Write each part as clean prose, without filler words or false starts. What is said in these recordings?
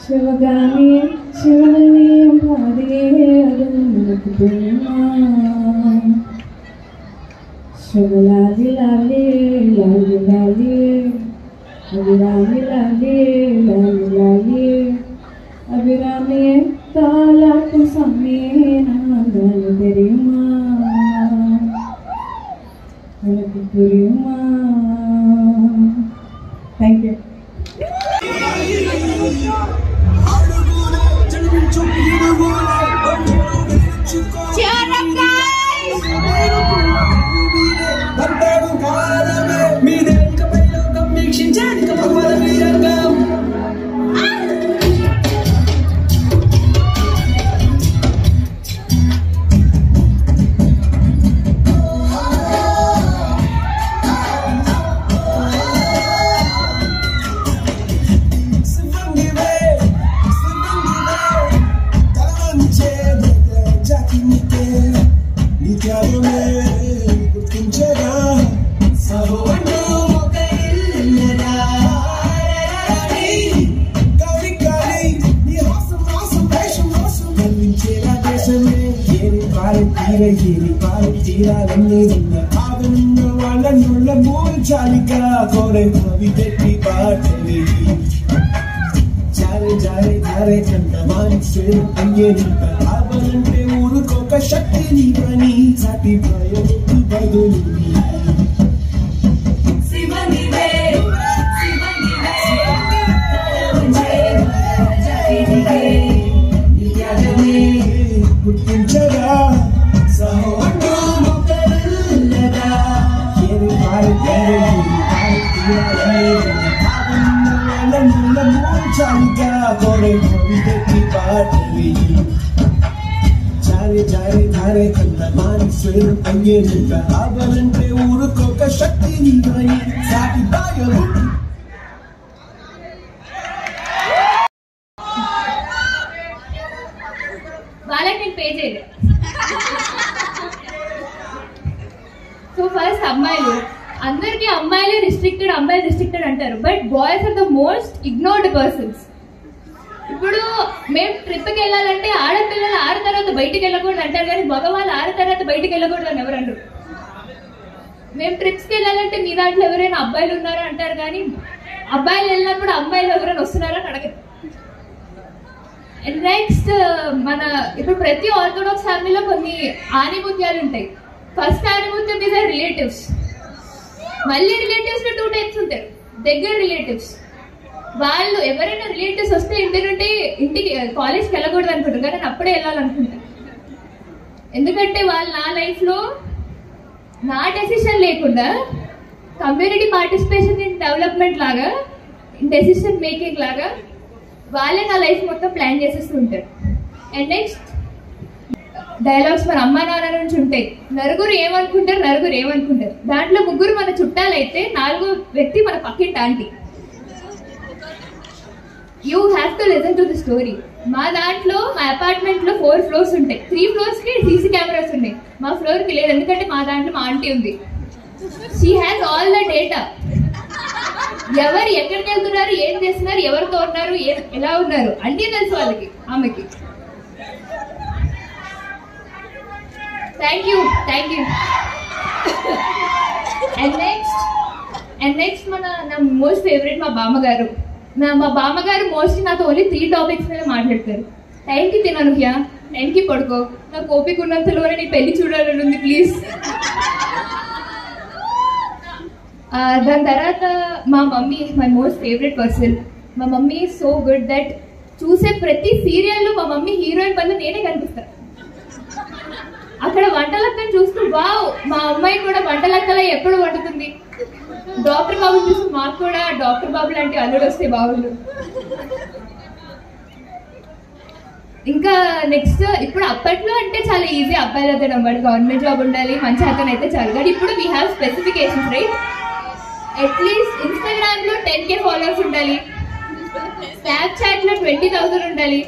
Shivagami, Shivani, Padiye, Adum, Shabalaali laali laali laali, abirami laali laali laali, abirami taalaku sammeena galu teriyuma, galu teriyuma. Thank you. Cheer up, guys! Valentine page. So first అమ్మాయిలు అందరికి అమ్మాయిలే restricted అమ్మాయిలు restricted అంటారు but boys are the most ignored persons. ఇప్పుడు మేము ట్రిప్కి వెళ్ళాలంటే ఆడపిల్లలు 6 తర్వాత బయటికి వెళ్ళకూడదు అంటారు కానీ మగవాళ్ళు 6 తర్వాత బయటికి వెళ్ళకూడదు అని ఎవరు అంటారు. మేము ట్రిప్స్కి వెళ్ళాలంటే మీ దాంట్లో ఎవరైనా అబ్బాయిలు ఉన్నారా అంటారు కానీ అబ్బాయిలు వెళ్ళినప్పుడు అమ్మాయిలు ఎవరైనా వస్తున్నారా అని అడగరు. నెక్స్ట్ మన ఇప్పుడు ప్రతి ఆర్థోడాక్స్ ఫ్యామిలీలో కొన్ని ఆనిముత్యాలు ఉంటాయి. ఫస్ట్ ఆనిముత్యం ఇస్ రిలేటివ్స్. మళ్ళీ రిలేటివ్స్ లో 2 టైప్స్ ఉంటారు. దగ్గర రిలేటివ్స్ వాళ్ళు ఎవరైనా రిలేటివ్స్ వస్తే ఇంటికి కాలేజ్కి వెళ్ళకూడదు అనుకుంటారు కానీ నేను అప్పుడే వెళ్ళాలనుకుంటాను. ఎందుకంటే వాళ్ళు నా లైఫ్ లో నా డెసిషన్ లేకుండా కమ్యూనిటీ పార్టిసిపేషన్ ఇన్ డెవలప్మెంట్ లాగా డెసిషన్ మేకింగ్ లాగా వాళ్ళే నా లైఫ్ మొత్తం ప్లాన్ చేసేస్తుంటారు. అండ్ నెక్స్ట్ డైలాగ్స్ మన అమ్మా నాన్న నుంచి ఉంటాయి. నలుగురు ఏమనుకుంటారు దాంట్లో 3 మన చుట్టాలైతే 4వ వ్యక్తి మన పక్కింటి aunty. You have to listen to the story. మా దాంట్లో మా అపార్ట్మెంట్ లో 4 ఫ్లోర్స్ ఉంటాయి. 3 ఫ్లోర్స్ కి సీసీ కెమెరాస్ ఉన్నాయి. మా ఫ్లోర్ కి లేదు ఎందుకంటే మా దాంట్లో మా ఆంటీ ఉంది. She has all the data. ఎవరు ఎక్కడికి వెళ్తున్నారు, ఏం చేస్తున్నారు, ఎవరితో ఉన్నారు, ఎలా ఉన్నారు అన్నీ తెలుసు వాళ్ళకి ఆమెకి. Thank you. అండ్ నెక్స్ట్ నా మోస్ట్ ఫేవరెట్ మా బామ్మగారు. మా బామ్మగారు మోస్ట్లీ నాతో ఓన్లీ 3 టాపిక్స్ మీద మాట్లాడతారు. టైంకి తినను హ్యా, టైంకి పడుకో, నాకు ఓపిక ఉన్నంతలోనే నీ పెళ్లి చూడాలని ఉంది ప్లీజ్. దాని తర్వాత మా mummy is my most favourite person. మా mummy is so good that చూసే ప్రతి సీరియల్లో మా మమ్మీ హీరోయిన్ బదులు నేనే కనిపిస్తాను. అక్కడ వంటలక్కని చూస్తూ వావ్ మా అమ్మాయి కూడా వంటలక్కలా ఎప్పుడు వండుతుంది. డాక్టర్ బాబు చూస్తూ మాకు కూడా డాక్టర్ బాబు లాంటి అల్లుడు వస్తే బాగుండు. ఇంకా నెక్స్ట్ ఇప్పుడు అప్పట్లో అంటే చాలా ఈజీ అబ్బాయిలు అయితే వాడు గవర్నమెంట్ జాబ్ ఉండాలి మంచి అతను అయితే చాలు. కానీ ఇప్పుడు we have specifications right. At least Instagram లో 10K ఫాలోవర్స్ ఉండాలి, స్నాప్చాట్ లో 20,000 ఉండాలి,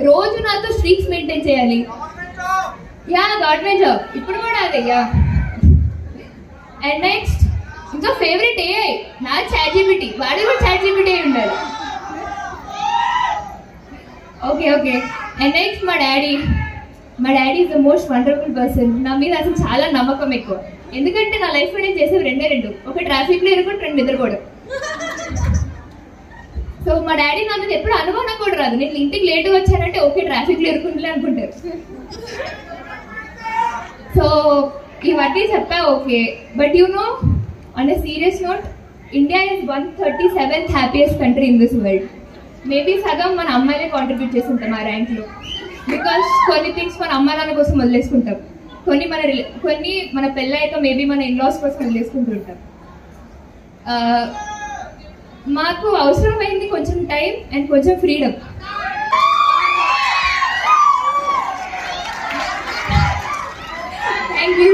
రోజు నాతో స్ట్రీక్స్ మెయింటైన్ చేయాలి. యా గవర్నమెంట్ జాబ్ ఇప్పుడు కూడా అదే. యా అండ్ నెక్స్ట్ ఇంకా ఫేవరెట్ ఏఐ నా చాట్‌జిపిటి. వాడు కూడా చాట్‌జిపిటి ఉండాలి. ఓకే అండ్ నెక్స్ట్ మా డాడీ మా daddy is the most wonderful person. నా మీద అసలు చాలా నమ్మకం ఎక్కువ. ఎందుకంటే నా లైఫ్లో నేను చేసేది రెండు, ఒక ట్రాఫిక్లో ఇరుకుంటే 2 నిద్రపోవడం. సో మా డాడీ నా మీద ఎప్పుడు అనుమానం కూడా రాదు. నేను ఇంటికి లేట్గా వచ్చానంటే ఓకే ట్రాఫిక్లో ఇరుకుంటులే అనుకుంటారు. సో ఇవన్నీ చెప్పా okay. But you know, on a serious note, India is 137th happiest country in this world. Maybe సగం మన అమ్మాయిలే కాంట్రిబ్యూట్ చేస్తుంటాం ఆ ర్యాంక్లో. బికాస్ కొన్ని థింగ్స్ మన అమ్మ నాన్న కోసం వదిలేసుకుంటాం, కొన్ని మన పెళ్ళయ్యాక మేబీ మన ఇన్లాస్ కోసం వదిలేసుకుంటుంటాం. మాకు అవసరమైంది కొంచెం టైం అండ్ కొంచెం ఫ్రీడమ్. Thank you.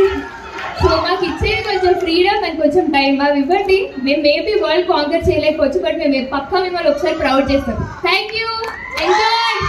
సో మాకు ఇచ్చేది కొంచెం ఫ్రీడమ్ అండ్ కొంచెం టైం. అవి ఇవ్వండి. మేము మేబీ వరల్డ్ కాంకర్ చేయలేకపోవచ్చు, బట్ మేము పక్కా మిమ్మల్ని ఒకసారి ప్రౌడ్ చేస్తాం. Thank you. ఎంజాయ్.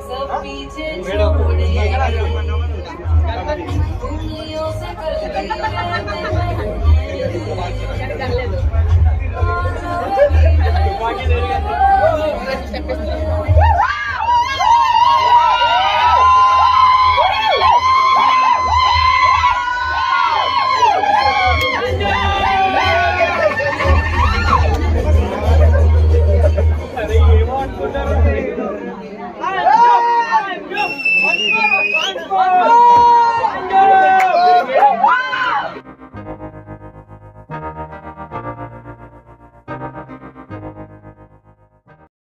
सब पीछे छोड़े